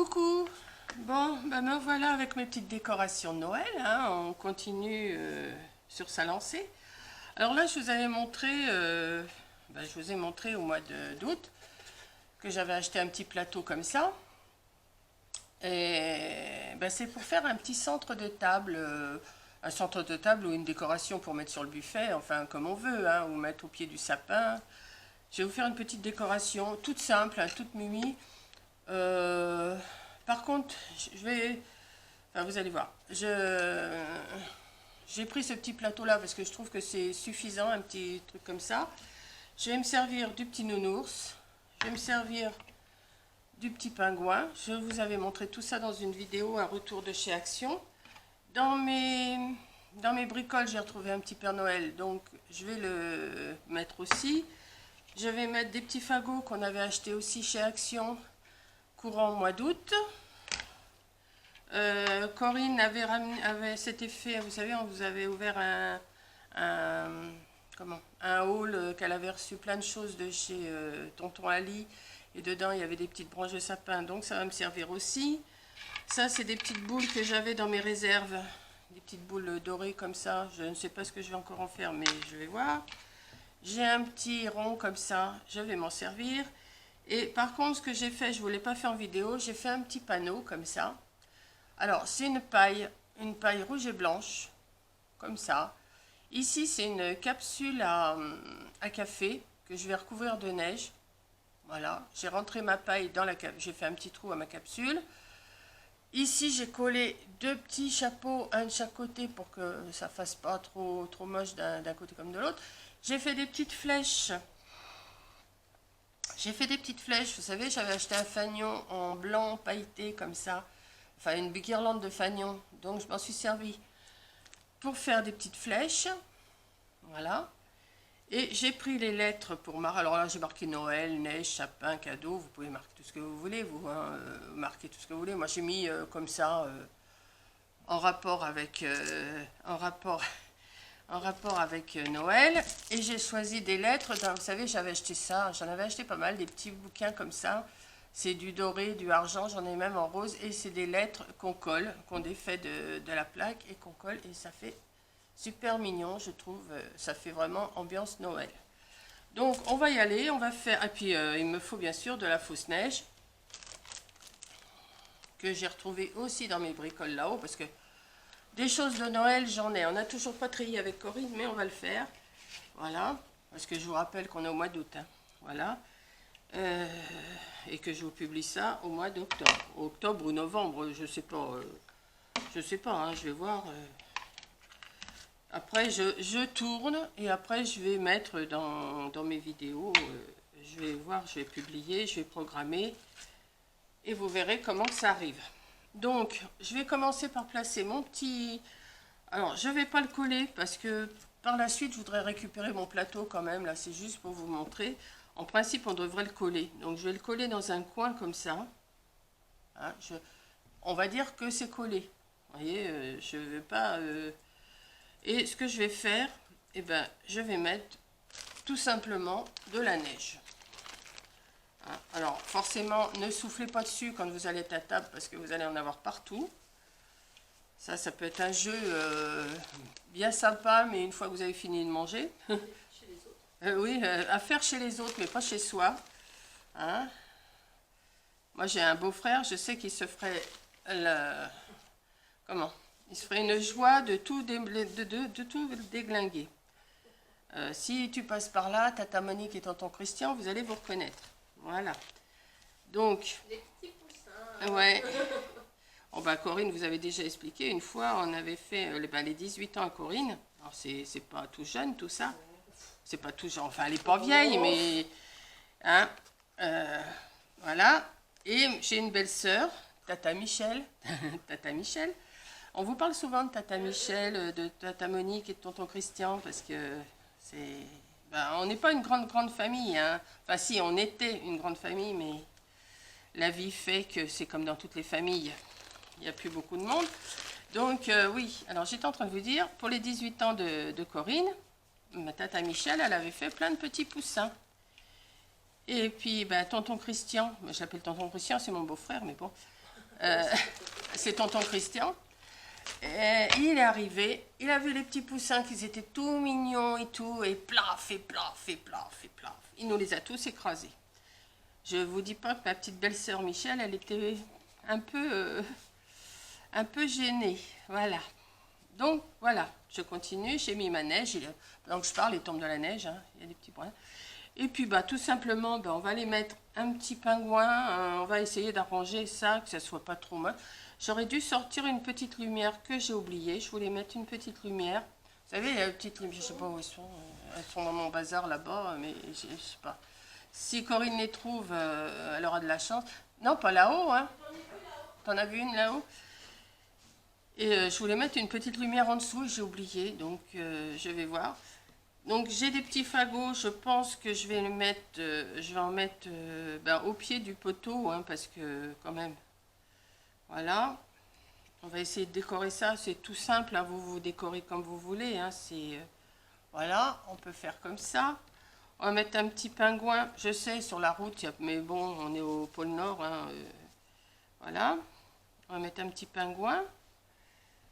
Coucou. Bon, ben me voilà avec mes petites décorations de Noël, hein. On continue sur sa lancée. Alors là, je vous ai montré au mois d'août que j'avais acheté un petit plateau comme ça. Et ben, c'est pour faire un petit centre de table, un centre de table ou une décoration pour mettre sur le buffet, enfin comme on veut, hein, ou mettre au pied du sapin. Je vais vous faire une petite décoration toute simple, hein, toute mimi. Euh, Par contre, enfin, vous allez voir. J'ai pris ce petit plateau-là parce que je trouve que c'est suffisant, un petit truc comme ça. Je vais me servir du petit nounours. Je vais me servir du petit pingouin. Je vous avais montré tout ça dans une vidéo, un retour de chez Action. Dans mes bricoles, j'ai retrouvé un petit Père Noël, donc je vais le mettre aussi. Je vais mettre des petits fagots qu'on avait achetés aussi chez Action, courant mois d'août. Corinne avait cet effet, vous savez, on vous avait ouvert un haul qu'elle avait reçu plein de choses de chez Tonton Ali, et dedans il y avait des petites branches de sapin, donc ça va me servir aussi. Ça, c'est des petites boules que j'avais dans mes réserves, des petites boules dorées comme ça. Je ne sais pas ce que je vais encore en faire, mais je vais voir. J'ai un petit rond comme ça, je vais m'en servir. Et par contre, ce que j'ai fait, je ne vous l'ai pas fait en vidéo, j'ai fait un petit panneau comme ça. Alors, c'est une paille rouge et blanche, comme ça. Ici, c'est une capsule à café que je vais recouvrir de neige. Voilà, j'ai rentré ma paille dans la capsule, j'ai fait un petit trou à ma capsule. Ici, j'ai collé deux petits chapeaux, un de chaque côté pour que ça fasse pas trop moche d'un côté comme de l'autre. J'ai fait des petites flèches. Vous savez, j'avais acheté un fanion en blanc pailleté comme ça. Enfin, une guirlande de fanion. Donc, je m'en suis servi pour faire des petites flèches. Voilà. Et j'ai pris les lettres pour marquer. Alors là, j'ai marqué Noël, neige, sapin, cadeau. Vous pouvez marquer tout ce que vous voulez, vous. Hein, marquez tout ce que vous voulez. Moi, j'ai mis comme ça, en rapport avec Noël. Et j'ai choisi des lettres. Vous savez, j'avais acheté ça. J'en avais acheté pas mal, des petits bouquins comme ça. C'est du doré, du argent, j'en ai même en rose. Et c'est des lettres qu'on colle, qu'on défait de la plaque et qu'on colle. Et ça fait super mignon, je trouve. Ça fait vraiment ambiance Noël. Donc, on va y aller. On va faire... Et puis, il me faut bien sûr de la fausse neige. Que j'ai retrouvée aussi dans mes bricoles là-haut. Parce que des choses de Noël, j'en ai. On n'a toujours pas trié avec Corinne, mais on va le faire. Voilà. Parce que je vous rappelle qu'on est au mois d'août. Hein. Voilà. Et que je vous publie ça au mois d'octobre. Octobre ou novembre, je sais pas. Hein, je vais voir. Après, je tourne et après, je vais mettre dans mes vidéos. Je vais voir, je vais publier, je vais programmer. Et vous verrez comment ça arrive. Donc, je vais commencer par placer mon petit... Alors, je ne vais pas le coller parce que par la suite, je voudrais récupérer mon plateau quand même. Là, c'est juste pour vous montrer. En principe, on devrait le coller. Donc, je vais le coller dans un coin comme ça. Hein, on va dire que c'est collé. Vous voyez, je ne vais pas... Et ce que je vais faire, eh ben, je vais mettre tout simplement de la neige. Hein, alors, forcément, ne soufflez pas dessus quand vous allez être à table parce que vous allez en avoir partout. Ça peut être un jeu bien sympa, mais une fois que vous avez fini de manger... oui, à faire chez les autres, mais pas chez soi. Hein? Moi, j'ai un beau-frère, je sais qu'il se ferait comment? Il se ferait une joie de tout déglinguer. Si tu passes par là, Tata Monique et Tonton Christian, vous allez vous reconnaître. Voilà. Donc... Des petits poussins. Ouais. Bon, bah, Corinne, vous avez déjà expliqué. Une fois, on avait fait les 18 ans à Corinne. Alors, c'est pas tout jeune, tout ça. C'est pas tout jeune. Enfin, elle n'est pas vieille, mais... Hein, voilà. Et j'ai une belle-sœur, Tata Michel. Tata Michel. On vous parle souvent de Tata Michel, de Tata Monique et de Tonton Christian, parce que c'est... Ben, on n'est pas une grande famille. Hein. Enfin, si, on était une grande famille, mais la vie fait que c'est comme dans toutes les familles. Il n'y a plus beaucoup de monde. Donc, oui. Alors, j'étais en train de vous dire, pour les 18 ans de Corinne, ma Tata Michel, elle avait fait plein de petits poussins. Et puis, ben, Tonton Christian, je l'appelle Tonton Christian, c'est mon beau-frère, mais bon. Euh, c'est tonton Christian. Et il est arrivé, il a vu les petits poussins qui étaient tout mignons et tout, et plaf, et plaf, et plaf, et plaf. Il nous les a tous écrasés. Je vous dis pas que ma petite belle-sœur Michel, elle était un peu gênée. Voilà. Donc, voilà, je continue, j'ai mis ma neige. Donc, je parle, il tombe de la neige, hein, il y a des petits points. Et puis, bah, tout simplement, bah, on va les mettre un petit pingouin. On va essayer d'arranger ça, que ça soit pas trop moche. J'aurais dû sortir une petite lumière que j'ai oubliée. Je voulais mettre une petite lumière. Vous savez, les petites lumières, je sais pas où elles sont. Elles sont dans mon bazar là-bas, mais je sais pas. Si Corinne les trouve, elle aura de la chance. Non, pas là-haut, hein. T'en as vu une là-haut? Et je voulais mettre une petite lumière en dessous, j'ai oublié, donc je vais voir. Donc j'ai des petits fagots, je pense que je vais en mettre ben, au pied du poteau, hein, parce que quand même, voilà. On va essayer de décorer ça, c'est tout simple, hein, vous décorez comme vous voulez, hein, voilà, on peut faire comme ça. On va mettre un petit pingouin, je sais, sur la route, mais bon, on est au pôle Nord, hein, voilà. On va mettre un petit pingouin.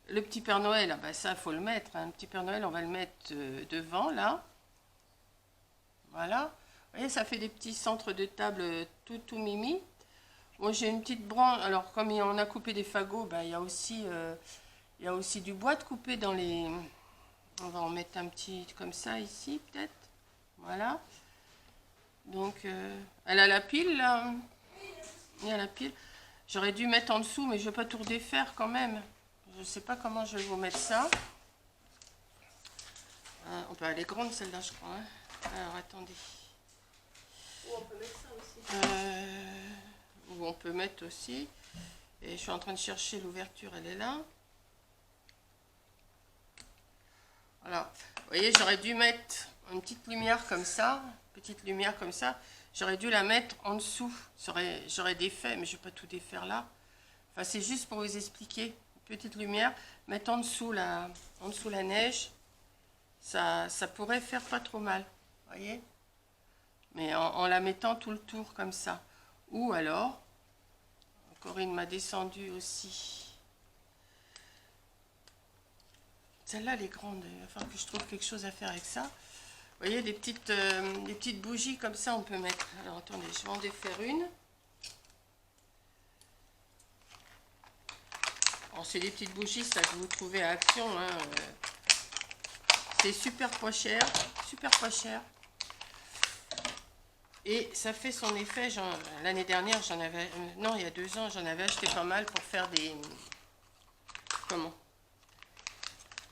Le petit Père Noël, ah ben ça, il faut le mettre, hein. Le petit Père Noël, on va le mettre devant, là. Voilà. Vous voyez, ça fait des petits centres de table tout mimi. Moi, j'ai une petite branche. Alors, comme on a coupé des fagots, ben, il y a aussi du bois de couper dans les... On va en mettre un petit comme ça, ici, peut-être. Voilà. Donc, elle a la pile, là. Il y a la pile. J'aurais dû mettre en dessous, mais je ne vais pas tout redéfaire quand même. Je ne sais pas comment je vais vous mettre ça. Elle est grande celle-là, je crois. Hein. Alors, attendez. Ou on peut mettre ça aussi. Ou on peut mettre aussi. Et je suis en train de chercher l'ouverture, elle est là. Voilà. Vous voyez, j'aurais dû mettre une petite lumière comme ça. Petite lumière comme ça. J'aurais dû la mettre en dessous. J'aurais défait, mais je ne vais pas tout défaire là. Enfin, c'est juste pour vous expliquer. Petite lumière, mettre en dessous la neige, ça pourrait faire pas trop mal, voyez, mais en la mettant tout le tour comme ça. Ou alors, Corinne m'a descendu aussi. Celle-là, elle est grande, il va falloir que je trouve quelque chose à faire avec ça. Vous voyez, des petites bougies comme ça, on peut mettre. Alors, attendez, je vais en défaire une. C'est des petites bougies, ça que vous trouvez à Action. Hein. C'est super pas cher. Super pas cher. Et ça fait son effet. L'année dernière, j'en avais... non, il y a 2 ans, j'en avais acheté pas mal pour faire des... Comment?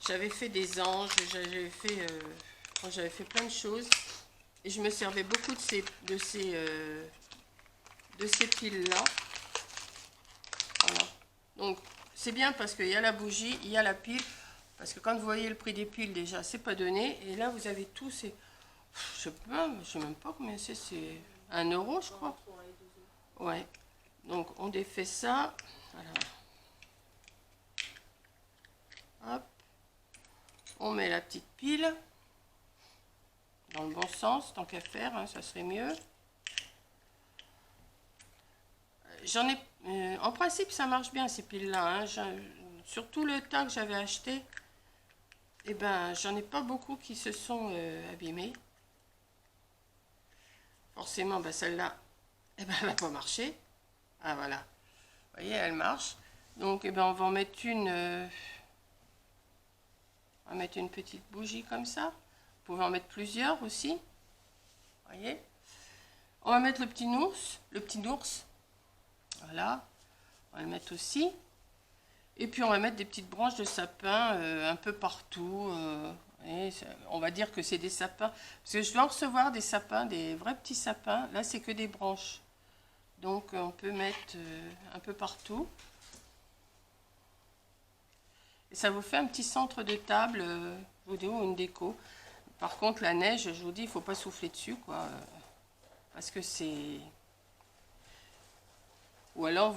J'avais fait des anges, j'avais fait plein de choses. Et je me servais beaucoup de ces piles-là. Voilà. Donc... c'est bien parce qu'il y a la bougie, il y a la pile. Parce que quand vous voyez le prix des piles, déjà, c'est pas donné. Et là, vous avez tout. Je sais même pas combien c'est. C'est 1 euro, je crois. Ouais. Donc, on défait ça. Voilà. Hop. On met la petite pile. Dans le bon sens, tant qu'à faire, hein, ça serait mieux. J'en ai... en principe, ça marche bien, ces piles-là. Hein. Surtout le tas que j'avais acheté, eh ben, j'en ai pas beaucoup qui se sont abîmés. Forcément, ben, celle-là, eh ben, elle va pas marcher. Ah, voilà. Vous voyez, elle marche. Donc, eh ben, on va en mettre une... on va mettre une petite bougie comme ça. Vous pouvez en mettre plusieurs aussi. Vous voyez. On va mettre le petit ours. Voilà. On va le mettre aussi. Et puis on va mettre des petites branches de sapin un peu partout. On va dire que c'est des sapins. Parce que je dois en recevoir des sapins, des vrais petits sapins. Là, c'est que des branches. Donc on peut mettre un peu partout. Et ça vous fait un petit centre de table, je vous dis, ou une déco. Par contre, la neige, je vous dis, il ne faut pas souffler dessus, quoi. Parce que c'est... Ou alors,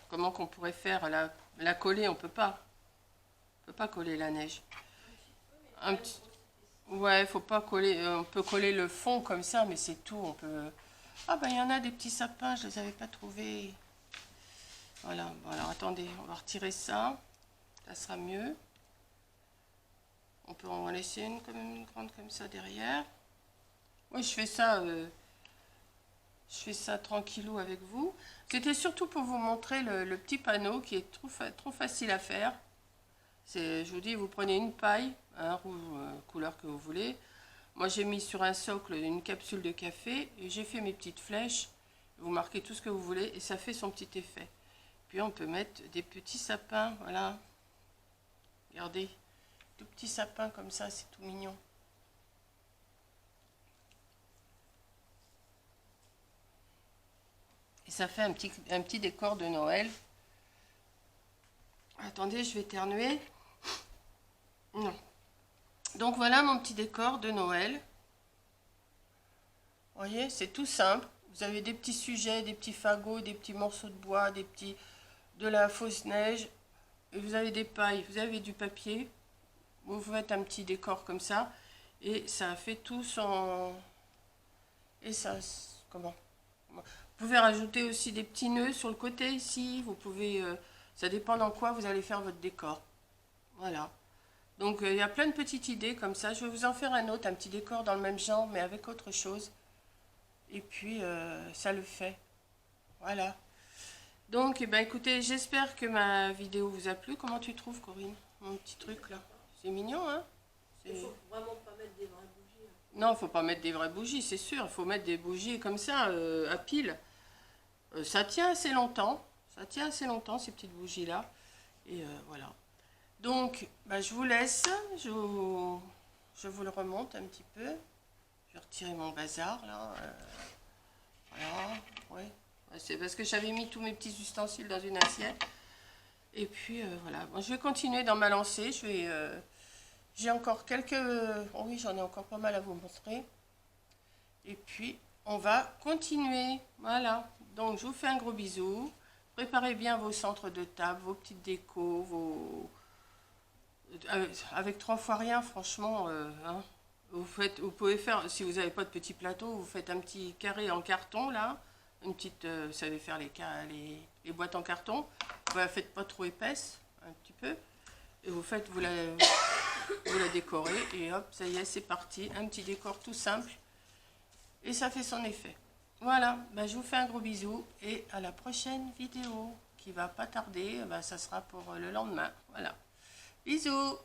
comment qu'on pourrait faire la coller? On peut pas. On peut pas coller la neige. Un petit... Ouais, faut pas coller. On peut coller le fond comme ça, mais c'est tout. On peut... Ah ben, il y en a des petits sapins, je les avais pas trouvés. Voilà, bon, alors attendez, on va retirer ça. Ça sera mieux. On peut en laisser une, quand même, une grande comme ça derrière. Oui, je fais ça tranquillou avec vous. C'était surtout pour vous montrer le petit panneau qui est trop facile à faire. Je vous dis, vous prenez une paille, hein, rouge, couleur que vous voulez. Moi, j'ai mis sur un socle une capsule de café et j'ai fait mes petites flèches. Vous marquez tout ce que vous voulez et ça fait son petit effet. Puis on peut mettre des petits sapins, voilà. Regardez, tout petits sapins comme ça, c'est tout mignon. Et ça fait un petit décor de Noël. Attendez, je vais éternuer. Non. Donc voilà mon petit décor de Noël. Vous voyez, c'est tout simple. Vous avez des petits sujets, des petits fagots, des petits morceaux de bois, de la fausse neige. Et vous avez des pailles, vous avez du papier. Vous faites un petit décor comme ça. Et ça fait tout son... Et ça... Comment? Vous pouvez rajouter aussi des petits nœuds sur le côté ici. Vous pouvez... ça dépend dans quoi vous allez faire votre décor. Voilà. Donc il y a plein de petites idées comme ça. Je vais vous en faire un autre, un petit décor dans le même genre, mais avec autre chose. Et puis ça le fait. Voilà. Donc, eh ben, écoutez, j'espère que ma vidéo vous a plu. Comment tu trouves, Corinne, mon petit truc là? C'est mignon, hein? Il faut vraiment pas mettre des vraies bougies. Non, il ne faut pas mettre des vraies bougies, c'est sûr. Il faut mettre des bougies comme ça, à pile. Ça tient assez longtemps. Ça tient assez longtemps, ces petites bougies-là. Et voilà. Donc, bah, je vous laisse. Je vous le remonte un petit peu. Je vais retirer mon bazar, là. Voilà, ouais. C'est parce que j'avais mis tous mes petits ustensiles dans une assiette. Et puis, voilà. Bon, je vais continuer dans ma lancée. J'ai encore quelques... Oh oui, j'en ai encore pas mal à vous montrer. Et puis, on va continuer. Voilà. Donc, je vous fais un gros bisou. Préparez bien vos centres de table, vos petites décos, avec 3 fois rien, franchement, hein. Vous pouvez faire, si vous n'avez pas de petit plateau, vous faites un petit carré en carton, là. Une petite, vous savez faire les boîtes en carton. Vous la faites pas trop épaisse, un petit peu. Et vous la décorez. Et hop, ça y est, c'est parti. Un petit décor tout simple. Et ça fait son effet. Voilà, ben, je vous fais un gros bisou. Et à la prochaine vidéo, qui va pas tarder. Ben, ça sera pour le lendemain. Voilà. Bisous!